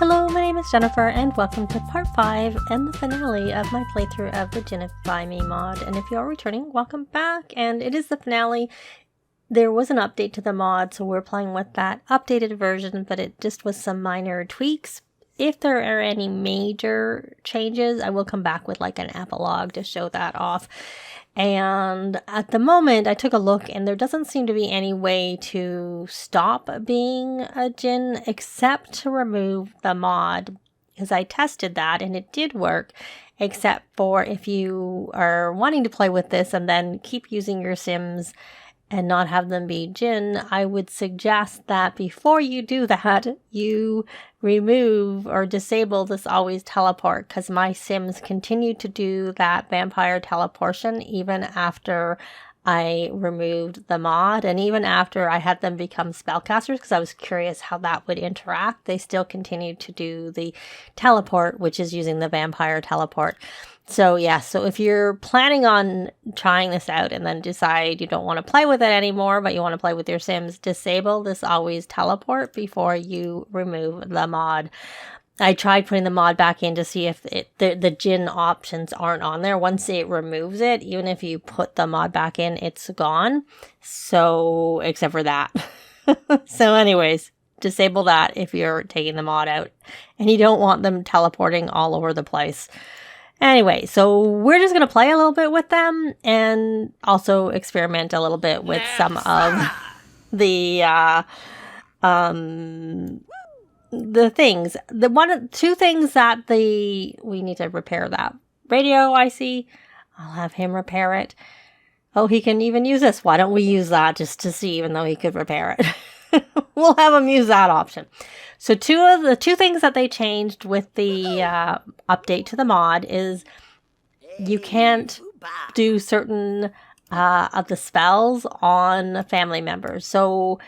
Hello, my name is Jennifer and welcome to part 5 and the finale of my playthrough of the Djinnify Me mod. And if you are returning, welcome back, and it is the finale. There was an update to the mod, so we're playing with that updated version, but it just was some minor tweaks. If there are any major changes, I will come back with like an epilogue to show that off. And at the moment, I took a look and there doesn't seem to be any way to stop being a Djinn except to remove the mod, because I tested that and it did work, except for if you are wanting to play with this and then keep using your Sims and not have them be Djinn, I would suggest that before you do that, you remove or disable this always teleport, because my Sims continue to do that vampire teleportation even after I removed the mod, and even after I had them become spellcasters, because I was curious how that would interact. They still continue to do the teleport, which is using the vampire teleport. So yeah, so if you're planning on trying this out and then decide you don't want to play with it anymore, but you want to play with your Sims, disable this always teleport before you remove the mod. I tried putting the mod back in to see if the Djinn options aren't on there. Once it removes it, even if you put the mod back in, it's gone. So, except for that. So anyways, disable that if you're taking the mod out and you don't want them teleporting all over the place. Anyway, so we're just going to play a little bit with them and also experiment a little bit with some of the things. Two things that we need to repair that radio, I see. I'll have him repair it. Oh, he can even use this. Why don't we use that just to see, even though he could repair it? We'll have him use that option. So the two things that they changed with the update to the mod is you can't do certain of the spells on family members. So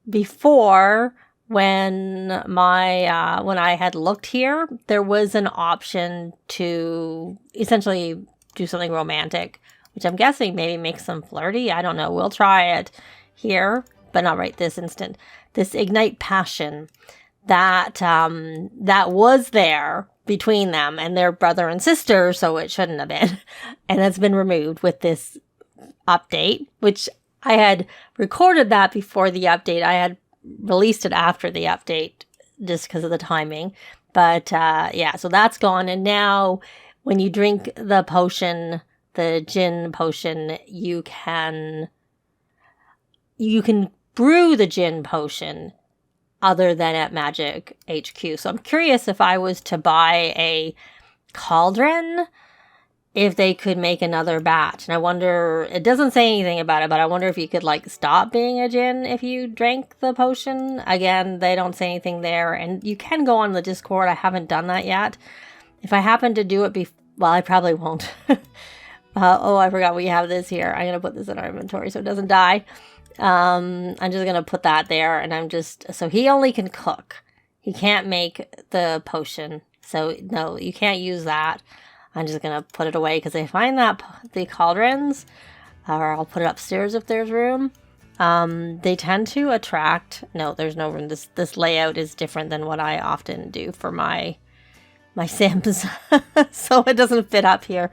before, when I had looked here, there was an option to essentially do something romantic, which I'm guessing maybe makes them flirty. I don't know. We'll try it here, but not right this instant. This ignite passion that was there between them and their brother and sister, so it shouldn't have been. And it's been removed with this update, which I had recorded that before the update. I had released it after the update just because of the timing. But yeah, so that's gone. And now when you drink the potion, the Djinn potion, you can brew the Djinn potion other than at Magic HQ. So I'm curious if I was to buy a cauldron, if they could make another batch. And I wonder, it doesn't say anything about it, but I wonder if you could like stop being a Djinn if you drank the potion. Again, they don't say anything there. And you can go on the Discord. I haven't done that yet. If I happen to do it well, I probably won't. Oh, I forgot we have this here. I'm going to put this in our inventory so it doesn't die. I'm just going to put that there, and so he only can cook. He can't make the potion. So no, you can't use that. I'm just going to put it away because I find that the cauldrons, or I'll put it upstairs if there's room, they tend to attract, no, there's no room. This layout is different than what I often do for my Sims. So it doesn't fit up here.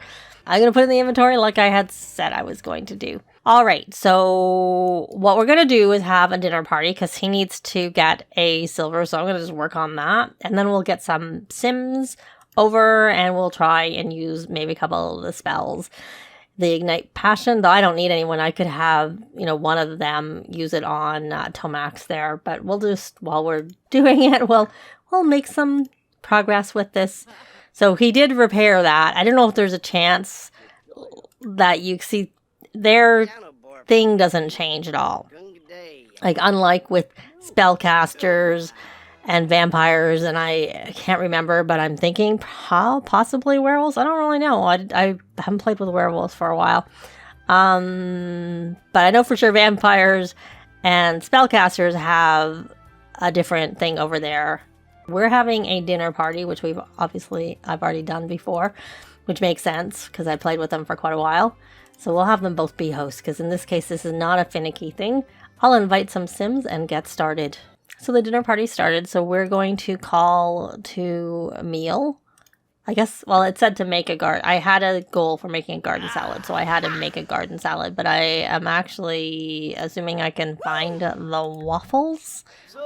I'm going to put it in the inventory like I had said I was going to do. All right, so what we're going to do is have a dinner party because he needs to get a silver, so I'm going to just work on that. And then we'll get some Sims over and we'll try and use maybe a couple of the spells. The Ignite Passion, though I don't need anyone. I could have, one of them use it on Tomax there. But we'll just, while we're doing it, we'll make some progress with this. So he did repair that. I don't know if there's a chance that you see their thing doesn't change at all. Like, unlike with spellcasters and vampires, and I can't remember, but I'm thinking possibly werewolves. I don't really know. I haven't played with werewolves for a while. But I know for sure vampires and spellcasters have a different thing over there. We're having a dinner party, which I've already done before, which makes sense because I played with them for quite a while. So we'll have them both be hosts, because in this case, this is not a finicky thing. I'll invite some Sims and get started. So the dinner party started, so we're going to call to a meal. I guess, well, it said to make a garden. I had a goal for making a garden salad, so I had to make a garden salad, but I am actually assuming I can find the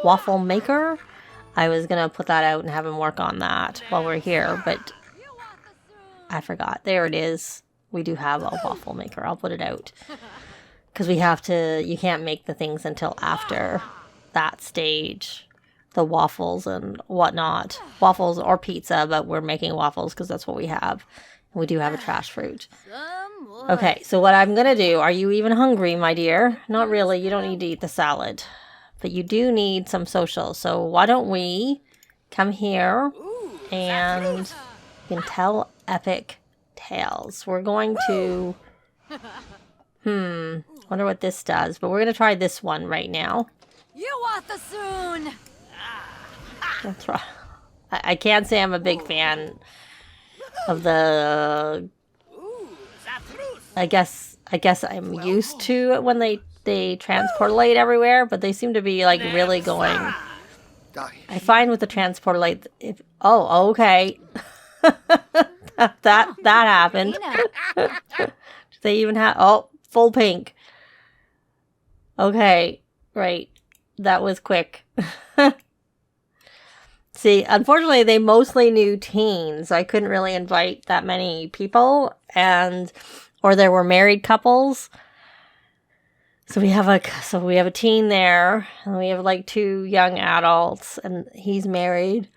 waffle maker. I was going to put that out and have him work on that while we're here, but I forgot. There it is. We do have a waffle maker. I'll put it out. Because we have to, you can't make the things until after that stage. The waffles and whatnot. Waffles or pizza, but we're making waffles because that's what we have. And we do have a trash fruit. Okay, so what I'm going to do, are you even hungry, my dear? Not really. You don't need to eat the salad. But you do need some social. So why don't we come here and you can tell epic tales. We're going to... wonder what this does. But we're going to try this one right now. You want the soon? That's right. I can't say I'm a big fan of the... I guess I'm used to it when they transport light everywhere, but they seem to be like really going... I find with the transport light, if... Oh, okay. that happened. Do they even have... Oh, full pink. Okay, right. That was quick. See, unfortunately, they mostly knew teens. I couldn't really invite that many people, or there were married couples. So we have a teen there, and we have like 2 young adults, and he's married.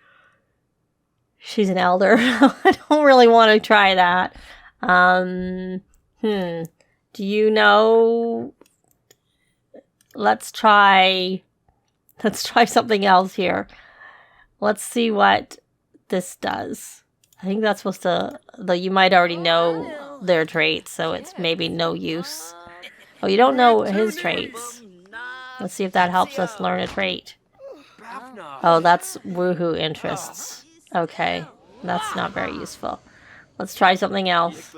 She's an elder. I don't really want to try that. Do you know? Let's try something else here. Let's see what this does. I think that's supposed to, though you might already know their traits, so it's maybe no use. Oh, you don't know his traits. Let's see if that helps us learn a trait. Oh, that's woohoo interests. Okay, that's not very useful. Let's try something else.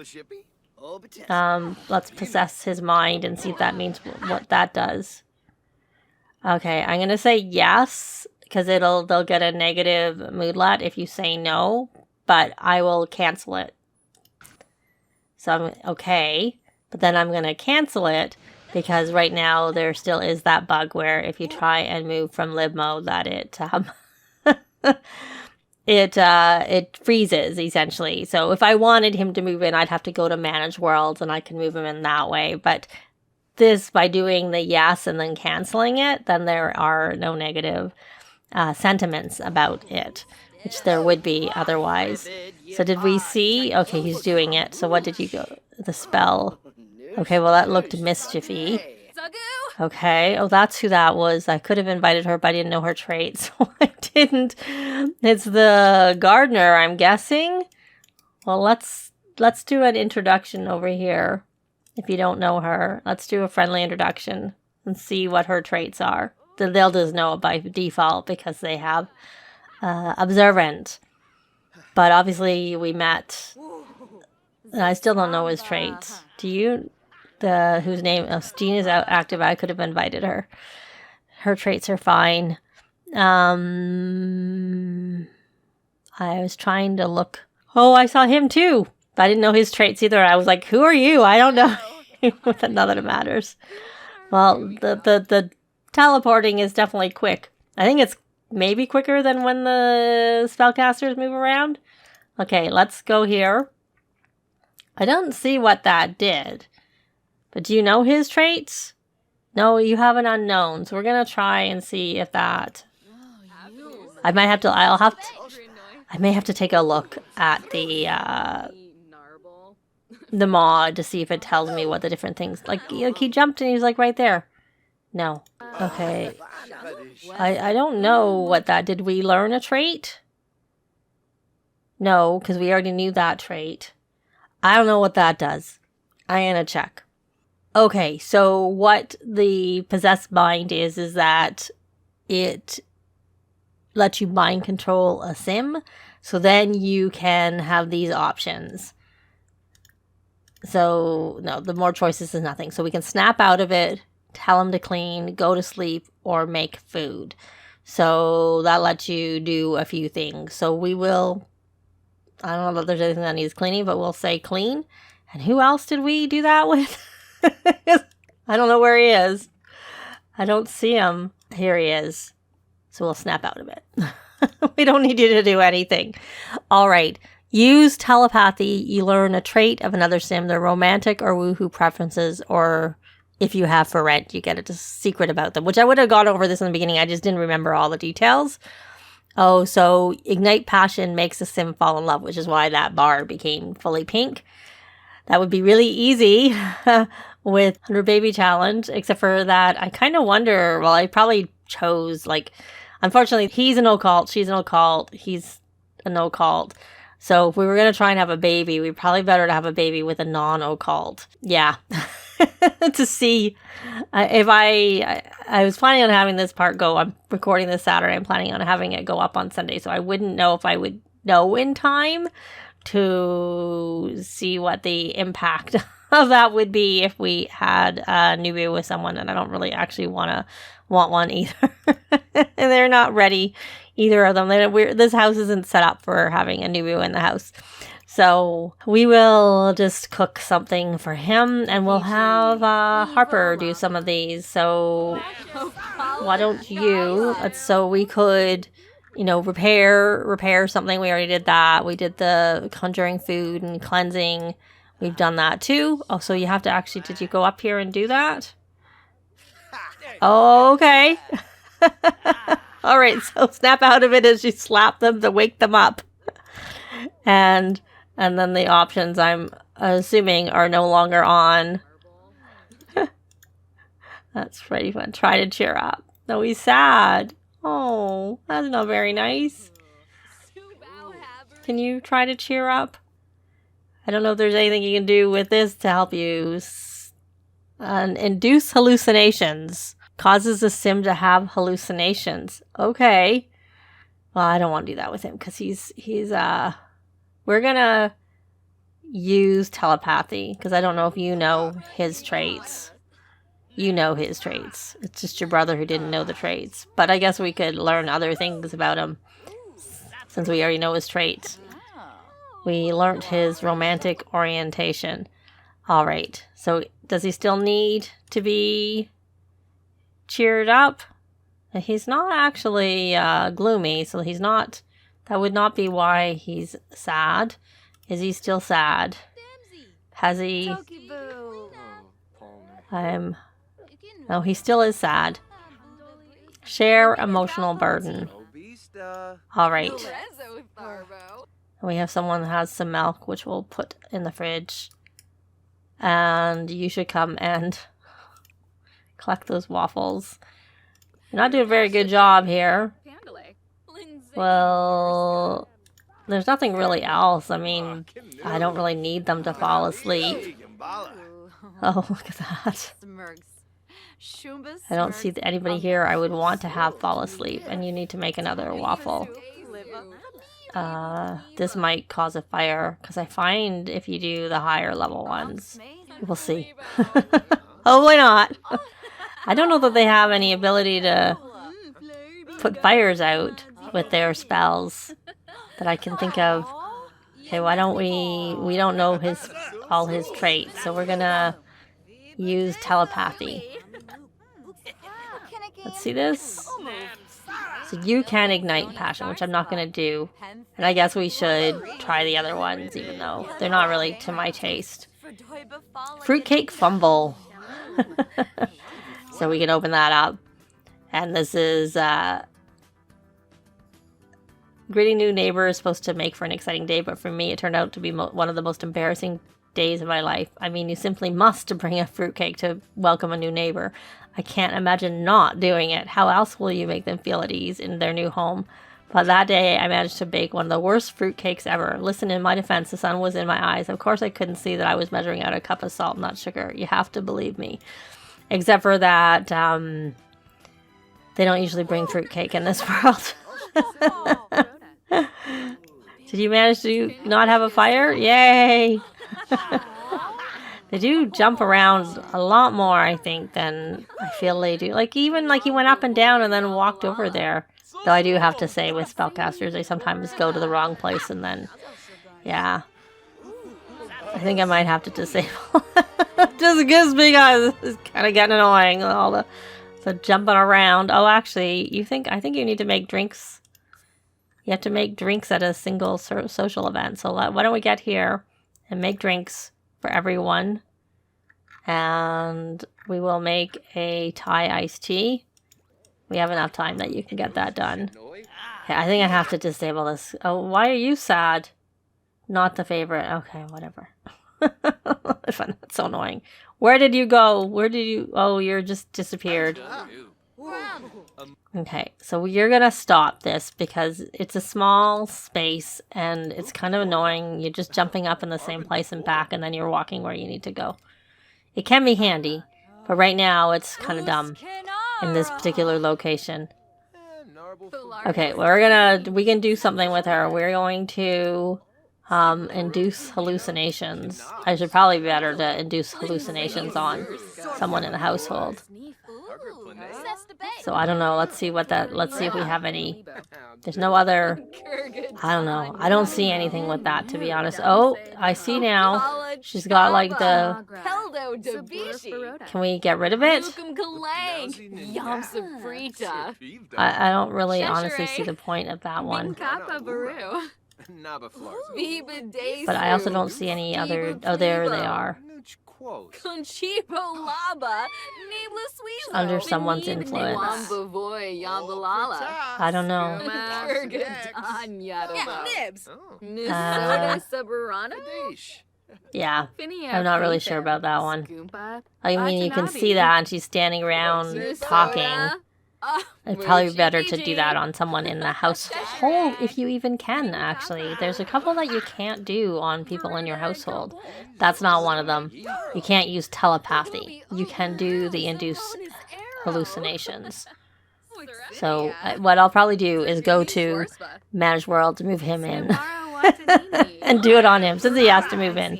Let's possess his mind and see if that means what that does. Okay, I'm gonna say yes, because they'll get a negative moodlet if you say no, but I will cancel it. So I'm okay, but then I'm gonna cancel it because right now there still is that bug where if you try and move from lib mode, that it freezes essentially. So if I wanted him to move in, I'd have to go to manage worlds and I can move him in that way, but this, by doing the yes and then canceling it, then there are no negative sentiments about it, which there would be otherwise. So did we see? Okay, he's doing it. So what did you go? The spell. Okay, well that looked mischiefy. Okay, oh that's who that was. I could have invited her, but I didn't know her trait, so I didn't. It's the gardener, I'm guessing. Well, let's do an introduction over here. If you don't know her, let's do a friendly introduction and see what her traits are. They'll just know it by default because they have observant. But obviously we met, and I still don't know his traits. Do you? Whose name? Oh, Jean is active. I could have invited her. Her traits are fine. I was trying to look. Oh, I saw him too. I didn't know his traits either. I was like, who are you? I don't know. Not that it matters. Well, the teleporting is definitely quick. I think it's maybe quicker than when the spellcasters move around. Okay, let's go here. I don't see what that did. But do you know his traits? No, you have an unknown. So we're going to try and see if that... I may have to take a look at the mod to see if it tells me what the different things... Like he jumped and he was like right there. No. Okay. I don't know what that... Did we learn a trait? No, because we already knew that trait. I don't know what that does. I'm going to check. Okay, so what the possessed mind is that it lets you mind control a sim. So then you can have these options. So, no, the more choices is nothing. So we can snap out of it, tell him to clean, go to sleep, or make food. So that lets you do a few things. So we will, I don't know if there's anything that needs cleaning, but we'll say clean. And who else did we do that with? I don't know where he is. I don't see him. Here he is. So we'll snap out of it. We don't need you to do anything. All right. Use telepathy. You learn a trait of another sim, their romantic or woohoo preferences, or if you have for rent, you get a secret about them, which I would have gone over this in the beginning. I just didn't remember all the details. Oh, so ignite passion makes a sim fall in love, which is why that bar became fully pink. That would be really easy with 100 Baby Challenge, except for that I kind of wonder, well, I probably chose, like, unfortunately, he's an occult, she's an occult, he's an occult. So if we were going to try and have a baby, we'd probably better to have a baby with a non-occult. Yeah. To see if I was planning on having this part go, I'm recording this Saturday, I'm planning on having it go up on Sunday, so I wouldn't know if I would know in time to see what the impact of that would be if we had a newbie with someone, and I don't really actually want one either. And they're not ready, either of them. This house isn't set up for having a newbie in the house. So we will just cook something for him, and we'll have Harper do some of these. So why don't you, so we could, repair something. We already did that. We did the conjuring food and cleansing. We've done that too. Oh, so you have to actually, did you go up here and do that? Oh, okay. All right, so snap out of it as you slap them to wake them up. And then the options, I'm assuming, are no longer on. That's pretty fun. Try to cheer up. No, he's sad. Oh, that's not very nice. Can you try to cheer up? I don't know if there's anything you can do with this to help you. Induce hallucinations. Causes the sim to have hallucinations. Okay. Well, I don't want to do that with him because he's we're gonna use telepathy because I don't know if you know his traits. You know his traits. It's just your brother who didn't know the traits. But I guess we could learn other things about him since we already know his traits. We learned his romantic orientation. All right. So does he still need to be cheered up? He's not actually gloomy, so he's not. That would not be why he's sad. Is he still sad? Has he? No, he still is sad. Share emotional burden. All right. We have someone that has some milk, which we'll put in the fridge. And you should come and collect those waffles. You're not doing a very good job here. Well, there's nothing really else. I mean, I don't really need them to fall asleep. Oh, look at that. I don't see anybody here I would want to have fall asleep, and you need to make another waffle. This might cause a fire, because I find if you do the higher level ones, we'll see. Hopefully not. I don't know that they have any ability to put fires out with their spells that I can think of. Okay, why don't we don't know all his traits, so we're gonna use telepathy. Let's see this. So you can ignite passion, which I'm not gonna do. And I guess we should try the other ones, even though they're not really to my taste. Fruitcake fumble. So we can open that up. And this is greeting new neighbor is supposed to make for an exciting day, but for me it turned out to be one of the most embarrassing days of my life. I mean, you simply must bring a fruitcake to welcome a new neighbor. I can't imagine not doing it. How else will you make them feel at ease in their new home? But that day, I managed to bake one of the worst fruitcakes ever. Listen, in my defense, the sun was in my eyes. Of course, I couldn't see that I was measuring out a cup of salt, not sugar. You have to believe me. Except for that, they don't usually bring fruitcake in this world. Did you manage to not have a fire? Yay! They do jump around a lot more, I think, than I feel they do. Like, even like he went up and down and then walked over there. Though I do have to say with spellcasters, they sometimes go to the wrong place and then, yeah. I think I might have to disable just because it's kind of getting annoying. All the jumping around. Oh, actually, I think you need to make drinks. You have to make drinks at a single social event. So why don't we get here and make drinks for everyone. And we will make a Thai iced tea. We have enough time that you can get that done. Okay, I think I have to disable this. Oh, why are you sad? Not the favorite. Okay, whatever. I find that so annoying. Where did you go? Where did you... Oh, you're just disappeared. Okay, so you're gonna stop this because it's a small space and it's kind of annoying. You're just jumping up in the same place and back and then you're walking where you need to go. It can be handy, but right now it's kind of dumb in this particular location. Okay, we can do something with her. We're going to induce hallucinations. I should probably be better to induce hallucinations on someone in the household. So I don't know. Let's see if we have any. There's no other. I don't know. I don't see anything with that, to be honest. Oh, I see now. She's got like the. Can we get rid of it? I don't really honestly see the point of that one. But I also don't see any other. Oh, there they are. Under someone's influence. I don't know. Yeah, I'm not really sure about that one. I mean, you can see that, and she's standing around talking. It's probably better to do that on someone in the household, if you even can, actually. There's a couple that you can't do on people in your household. That's not one of them. You can't use telepathy. You can do the induce hallucinations. So what I'll probably do is go to Manage World to move him in. And do it on him, since he has to move in.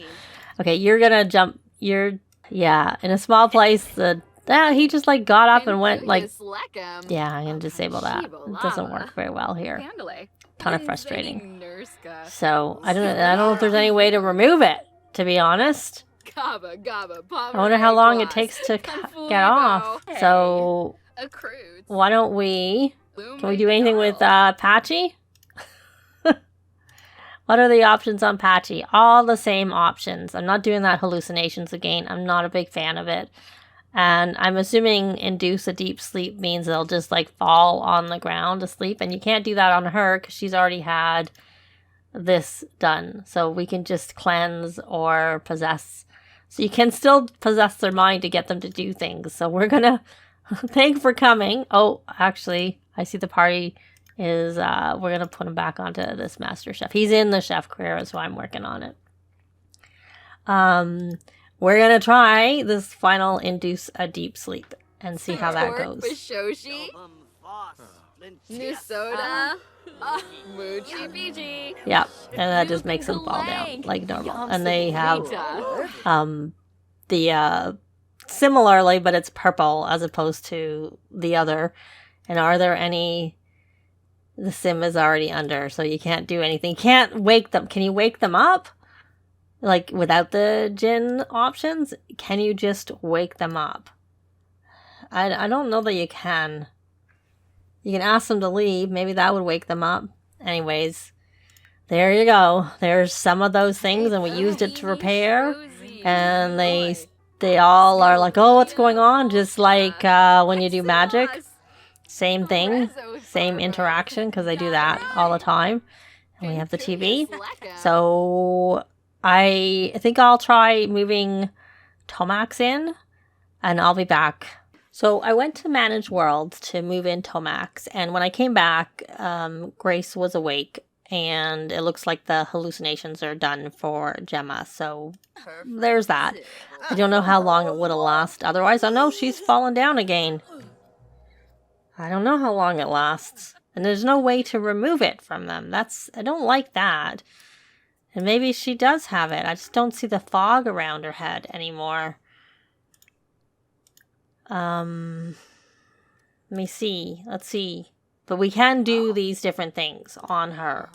Okay, you're gonna jump. Yeah, in a small place, he just like got up and went like, yeah, I'm gonna disable that. It doesn't work very well here. Kind of frustrating. So I don't know if there's any way to remove it, to be honest. I wonder how long it takes to get off. So why don't can we do anything with Patchy? What are the options on Patchy? All the same options. I'm not doing that hallucinations again. I'm not a big fan of it. And I'm assuming induce a deep sleep means they'll just like fall on the ground asleep. And you can't do that on her because she's already had this done. So we can just cleanse or possess. So you can still possess their mind to get them to do things. So we're going to thank for coming. Oh, actually, I see the party is we're going to put him back onto this Master Chef. He's in the chef career, so I'm working on it. We're going to try this final induce a deep sleep and see how that goes. Yep, and that just makes them fall down like normal. And they have the similarly, but it's purple as opposed to the other. And are there any... The sim is already under, so you can't do anything. You can't wake them. Can you wake them up? Like, without the Djinn options? Can you just wake them up? I don't know that you can. You can ask them to leave. Maybe that would wake them up. Anyways, there you go. There's some of those things, and we used it to repair. And they all are like, oh, what's going on? Just like when you do magic. Same thing, same interaction, because they do that all the time. And we have the TV. So I think I'll try moving Tomax in, and I'll be back. So I went to Manage World to move in Tomax, and when I came back, Grace was awake, and it looks like the hallucinations are done for Gemma. So there's that. I don't know how long it would have lasted. Otherwise, I know she's fallen down again. I don't know how long it lasts. And there's no way to remove it from them. I don't like that. And maybe she does have it. I just don't see the fog around her head anymore. Let me see. Let's see. But we can do these different things on her.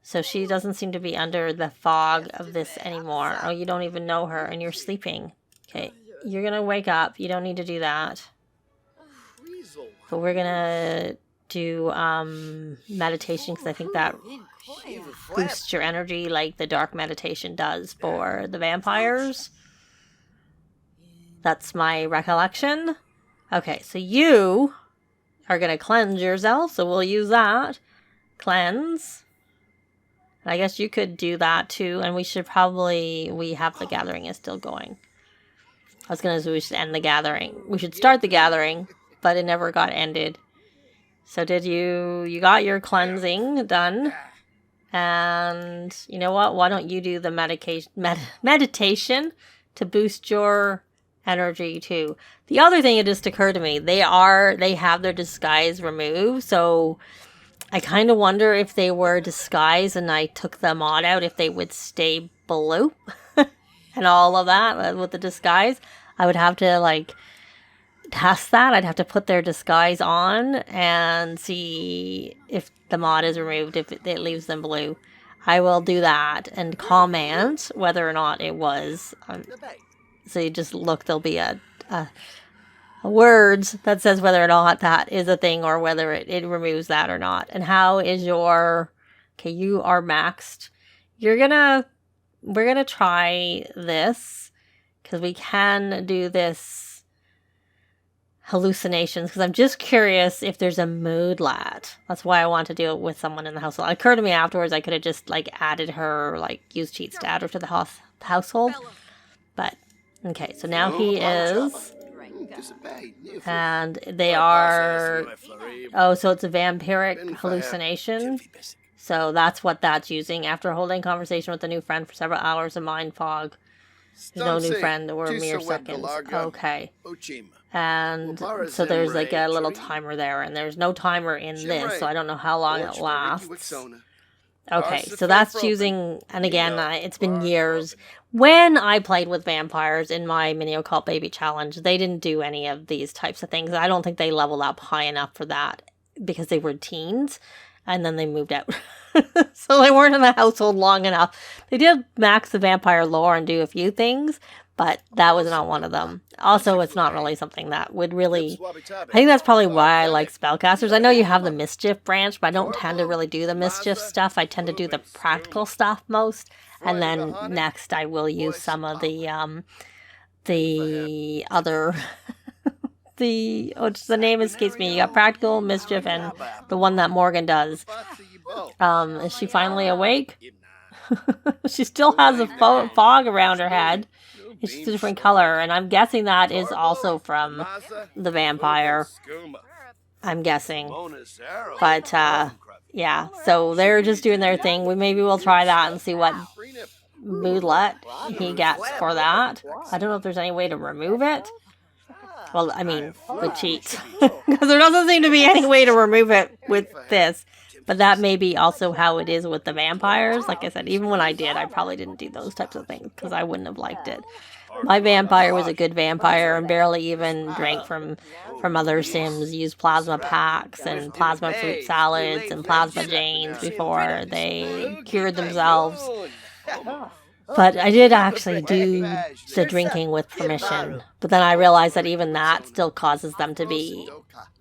So she doesn't seem to be under the fog of this anymore. Oh, you don't even know her and you're sleeping. Okay, you're going to wake up. You don't need to do that. But we're going to do meditation because I think that boosts your energy like the dark meditation does for the vampires. That's my recollection. Okay, so you are going to cleanse yourself, so we'll use that. Cleanse. I guess you could do that too, and we should probably... We have the gathering is still going. I was going to say we should end the gathering. We should start the gathering, but it never got ended. So did you... You got your cleansing done. And you know what? Why don't you do the meditation to boost your energy too. The other thing that just occurred to me, they have their disguise removed, so I kind of wonder if they were disguised and I took the mod out, if they would stay blue and all of that with the disguise. I would have to like test that. I'd have to put their disguise on and see if the mod is removed, if it leaves them blue. I will do that and comment whether or not it was. So you just look, there'll be a words that says whether or not that is a thing or whether it removes that or not. And how is your... Okay, you are maxed. We're gonna try this because we can do this hallucinations because I'm just curious if there's a moodlet. That's why I want to do it with someone in the household. It occurred to me afterwards I could have just like added her, like used cheats to add her to the household. But okay, so now he is, and they are, oh, so it's a vampiric hallucination. So that's what that's using. After holding conversation with a new friend for several hours of mind fog. There's no new friend, or mere seconds. Okay. And so there's like a little timer there, and there's no timer in this, so I don't know how long it lasts. Okay, so that's using, and again, it's been years. When I played with vampires in my mini occult baby challenge, they didn't do any of these types of things. I don't think they leveled up high enough for that because they were teens and then they moved out. So they weren't in the household long enough. They did max the vampire lore and do a few things, but that was not one of them. Also, it's not really something that would really... I think that's probably why I like spellcasters. I know you have the mischief branch, but I don't tend to really do the mischief stuff. I tend to do the practical stuff most. And then next I will use some of the other... the name escapes me. You got practical, mischief, and the one that Morgan does. Is she finally awake? She still has a fog around her head. It's just a different color, and I'm guessing that is also from the vampire. I'm guessing. But, yeah, so they're just doing their thing. Maybe we'll try that and see what moodlet he gets for that. I don't know if there's any way to remove it. Well, I mean, with cheats. Because there doesn't seem to be any way to remove it with this. But that may be also how it is with the vampires. Like I said, even when I did, I probably didn't do those types of things because I wouldn't have liked it. My vampire was a good vampire and barely even drank from other Sims, used plasma packs and plasma fruit salads and plasma janes before they cured themselves. But I did actually do the drinking with permission. But then I realized that even that still causes them to be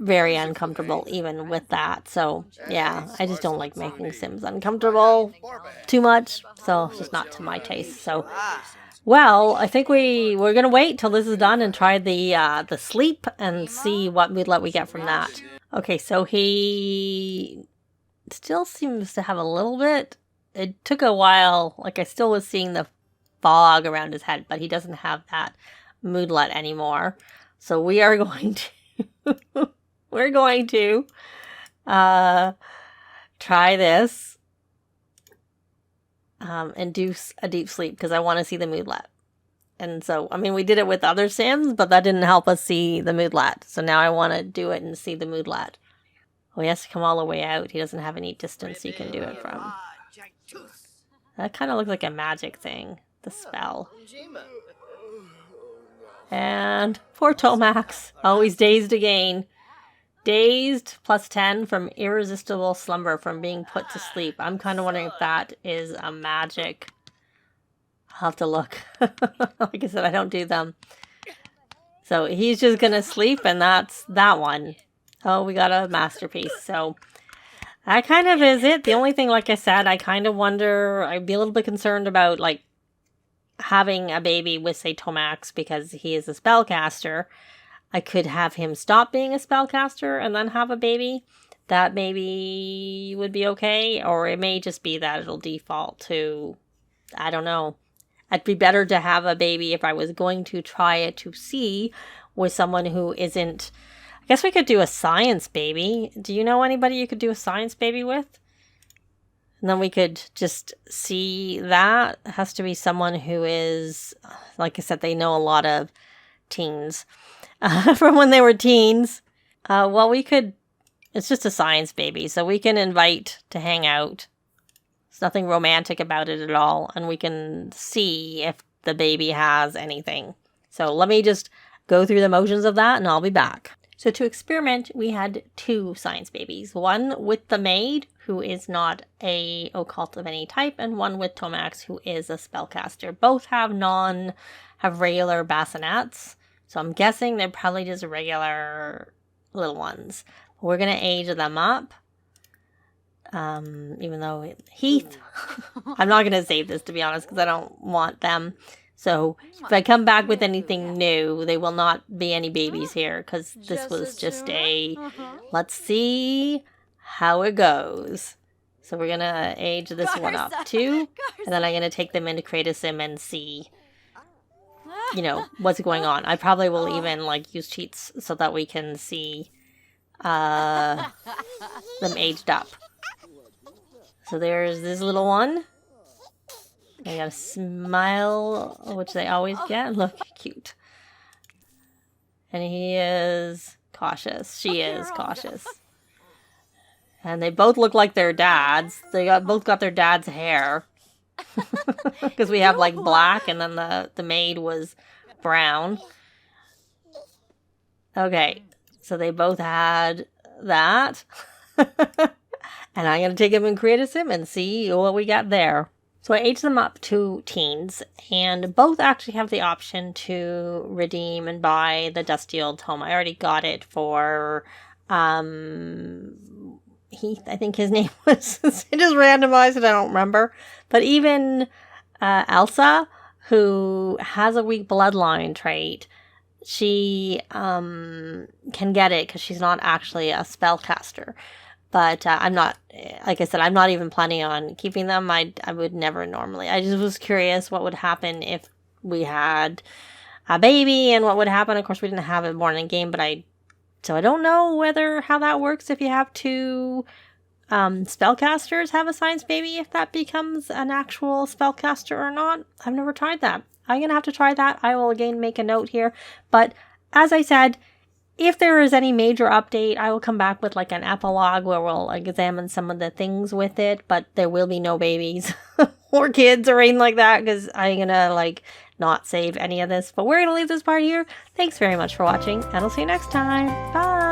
very uncomfortable, even with that. So, yeah, I just don't like making Sims uncomfortable too much. So, it's just not to my taste. So, well, I think we're going to wait till this is done and try the sleep and see what moodlet we get from that. Okay, so he still seems to have a little bit. It took a while, like I still was seeing the fog around his head, but he doesn't have that moodlet anymore. So we are going to, try this, and do a deep sleep because I want to see the moodlet. And so, I mean, we did it with other Sims, but that didn't help us see the moodlet. So now I want to do it and see the moodlet. Oh, he has to come all the way out. He doesn't have any distance you can do it from. That kind of looks like a magic thing, the spell. And poor Tomax, always dazed again. Dazed +10 from irresistible slumber from being put to sleep. I'm kind of wondering if that is a magic. I'll have to look. Like I said, I don't do them. So he's just going to sleep, and that's that one. Oh, we got a masterpiece. So that kind of is it. The only thing, like I said, I kind of wonder, I'd be a little bit concerned about, like, having a baby with, say, Tomax, because he is a spellcaster. I could have him stop being a spellcaster and then have a baby. That maybe would be okay. Or it may just be that it'll default to, I don't know. It'd be better to have a baby if I was going to try it to see with someone who isn't. I guess we could do a science baby. Do you know anybody you could do a science baby with? And then we could just see that. It has to be someone who is, like I said, they know a lot of teens. From when they were teens. Well, we could, it's just a science baby, so we can invite to hang out. There's nothing romantic about it at all, and we can see if the baby has anything. So let me just go through the motions of that, and I'll be back. So to experiment, we had 2 science babies. One with the maid, who is not a occult of any type, and one with Tomax, who is a spellcaster. Both have regular bassinets. So I'm guessing they're probably just regular little ones. We're going to age them up. Even though Heath, I'm not going to save this, to be honest, because I don't want them. So if I come back with anything new, they will not be any babies here, because this was just a, let's see how it goes. So we're going to age this one up too. And then I'm going to take them into Create a Sim and see, you know, what's going on. I probably will even, like, use cheats so that we can see them aged up. So there's this little one. They got a smile, which they always get. Look, cute. And he is cautious. She is cautious. And they both look like their dads. They both got their dad's hair. Because we have, like, black, and then the maid was brown. Okay, so they both had that. And I'm going to take them and Create a Sim and see what we got there. So I aged them up to teens, and both actually have the option to redeem and buy the Dusty Old Tome. I already got it for Heath, I think his name was. It just randomized it, I don't remember. But even Elsa, who has a weak bloodline trait, she can get it because she's not actually a spellcaster. But I'm not, like I said, I'm not even planning on keeping them. I would never normally. I just was curious what would happen if we had a baby and what would happen. Of course, we didn't have it born in game, but so I don't know how that works if you have 2 spellcasters have a science baby, if that becomes an actual spellcaster or not. I've never tried that. I'm going to have to try that. I will again make a note here. But as I said, if there is any major update, I will come back with like an epilogue where we'll examine some of the things with it, but there will be no babies or kids or anything like that, because I'm going to like not save any of this. But we're going to leave this part here. Thanks very much for watching, and I'll see you next time. Bye!